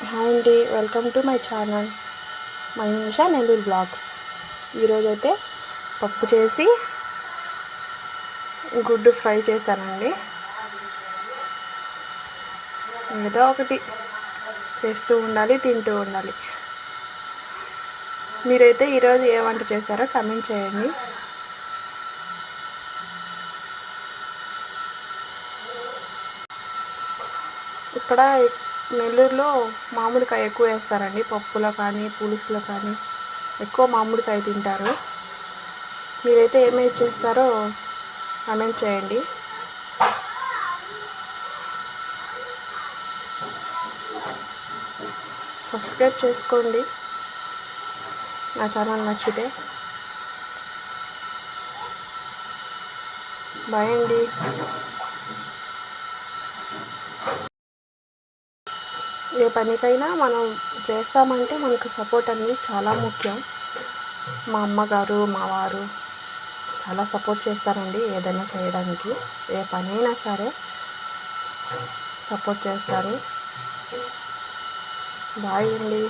Hi అండి, welcome to my channel. My Nimisha Nellore vlogs. ఈరోజైతే పప్పు చేసి గుడ్డు ఫ్రై చేశానండి. ఏదో ఒకటి చేస్తూ ఉండాలి, తింటూ ఉండాలి. మీరైతే ఈరోజు ఏ వంట చేశారో కామెంట్ చేయండి. ఇక్కడ నెల్లూరులో మామిడికాయ ఎక్కువ వేస్తారండి. పప్పులో కానీ పులుసులో కానీ ఎక్కువ మామిడికాయ తింటారు. మీరైతే ఏమేమి చేస్తారో కామెంట్ చేయండి. సబ్స్క్రైబ్ చేసుకోండి నా ఛానల్ నచ్చితే. బాయ్ అండి. ఏ పనికైనా మనం చేస్తామంటే మనకు సపోర్ట్ అనేది చాలా ముఖ్యం. మా అమ్మగారు, మా వారు చాలా సపోర్ట్ చేస్తారండి. ఏదైనా చేయడానికి, ఏ పనైనా సరే సపోర్ట్ చేస్తారు. బాయ్ అండి.